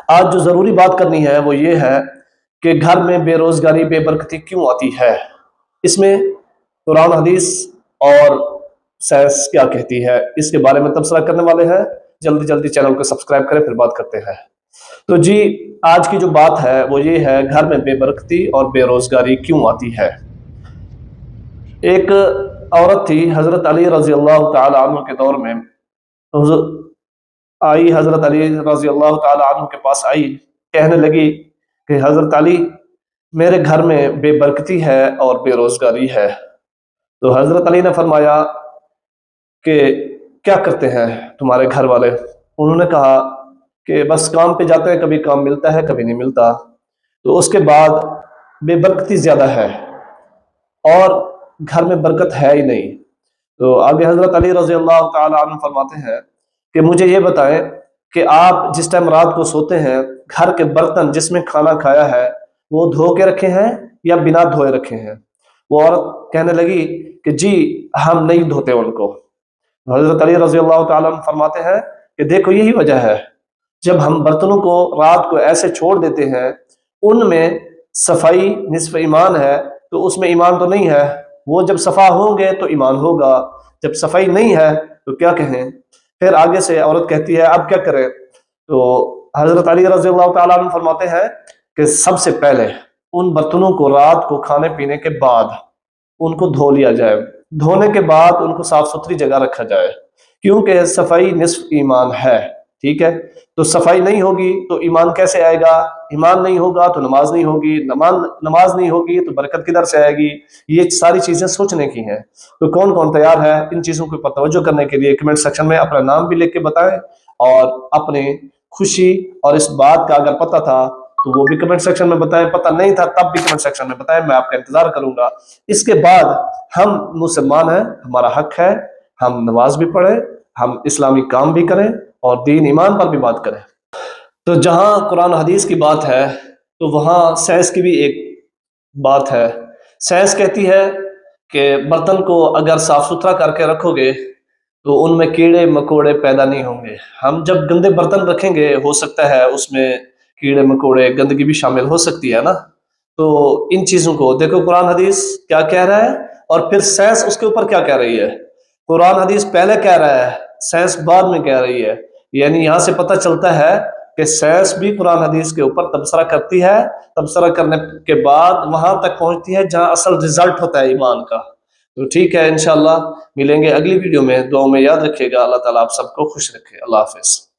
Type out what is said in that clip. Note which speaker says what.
Speaker 1: آج جو ضروری بات کرنی ہے وہ یہ ہے کہ گھر میں بے روزگاری بے برکتی کیوں آتی ہے، اس میں قرآن حدیث اور سائنس کیا کہتی ہے، اس کے بارے میں تبصرہ کرنے والے ہیں۔ جلدی جلدی چینل کو سبسکرائب کریں، پھر بات کرتے ہیں۔ تو جی، آج کی جو بات ہے وہ یہ ہے گھر میں بے برکتی اور بے روزگاری کیوں آتی ہے۔ ایک عورت تھی حضرت علی رضی اللہ تعالی عنہ کے دور میں، حضرت علی رضی اللہ تعالی عنہ کے پاس آئی، کہنے لگی کہ حضرت علی، میرے گھر میں بے برکتی ہے اور بے روزگاری ہے۔ تو حضرت علی نے فرمایا کہ کیا کرتے ہیں تمہارے گھر والے؟ انہوں نے کہا کہ بس کام پہ جاتے ہیں، کبھی کام ملتا ہے کبھی نہیں ملتا۔ تو اس کے بعد بے برکتی زیادہ ہے اور گھر میں برکت ہے ہی نہیں۔ تو آگے حضرت علی رضی اللہ تعالی عنہ فرماتے ہیں کہ مجھے یہ بتائیں کہ آپ جس ٹائم رات کو سوتے ہیں، گھر کے برتن جس میں کھانا کھایا ہے وہ دھو کے رکھے ہیں یا بنا دھوئے رکھے ہیں؟ وہ عورت کہنے لگی کہ جی، ہم نہیں دھوتے ان کو۔ حضرت علی رضی اللہ تعالیٰ عنہ فرماتے ہیں کہ دیکھو، یہی وجہ ہے، جب ہم برتنوں کو رات کو ایسے چھوڑ دیتے ہیں، ان میں صفائی نصف ایمان ہے، تو اس میں ایمان تو نہیں ہے۔ وہ جب صفا ہوں گے تو ایمان ہوگا، جب صفائی نہیں ہے تو کیا کہیں۔ پھر آگے سے عورت کہتی ہے اب کیا کرے؟ تو حضرت علی رضی اللہ تعالیٰ عنہ فرماتے ہیں کہ سب سے پہلے ان برتنوں کو رات کو کھانے پینے کے بعد ان کو دھو لیا جائے، دھونے کے بعد ان کو صاف ستھری جگہ رکھا جائے، کیونکہ صفائی نصف ایمان ہے۔ ٹھیک ہے، تو صفائی نہیں ہوگی تو ایمان کیسے آئے گا؟ ایمان نہیں ہوگا تو نماز نہیں ہوگی، نماز نہیں ہوگی تو برکت کدھر سے آئے گی؟ یہ ساری چیزیں سوچنے کی ہیں۔ تو کون کون تیار ہے ان چیزوں کے اوپر توجہ کرنے کے لیے؟ کمنٹ سیکشن میں اپنا نام بھی لکھ کے بتائیں، اور اپنے خوشی اور اس بات کا اگر پتہ تھا تو وہ بھی کمنٹ سیکشن میں بتائیں، پتہ نہیں تھا تب بھی کمنٹ سیکشن میں بتائیں، میں آپ کا انتظار کروں گا۔ اس کے بعد ہم مسلمان ہیں، ہمارا حق ہے ہم نماز بھی پڑھیں، ہم اسلامی کام بھی کریں اور دین ایمان پر بھی بات کریں۔ تو جہاں قرآن حدیث کی بات ہے تو وہاں سائنس کی بھی ایک بات ہے۔ سائنس کہتی ہے کہ برتن کو اگر صاف ستھرا کر کے رکھو گے تو ان میں کیڑے مکوڑے پیدا نہیں ہوں گے۔ ہم جب گندے برتن رکھیں گے، ہو سکتا ہے اس میں کیڑے مکوڑے گندگی بھی شامل ہو سکتی ہے نا۔ تو ان چیزوں کو دیکھو، قرآن حدیث کیا کہہ رہا ہے اور پھر سائنس اس کے اوپر کیا کہہ رہی ہے۔ قرآن حدیث پہلے کہہ رہا ہے، سائنس بعد میں کہہ رہی ہے۔ یعنی یہاں سے پتہ چلتا ہے کہ سائنس بھی قرآن حدیث کے اوپر تبصرہ کرتی ہے، تبصرہ کرنے کے بعد وہاں تک پہنچتی ہے جہاں اصل رزلٹ ہوتا ہے ایمان کا۔ تو ٹھیک ہے، انشاءاللہ ملیں گے اگلی ویڈیو میں۔ دعاؤں میں یاد رکھیے گا۔ اللہ تعالیٰ آپ سب کو خوش رکھے۔ اللہ حافظ۔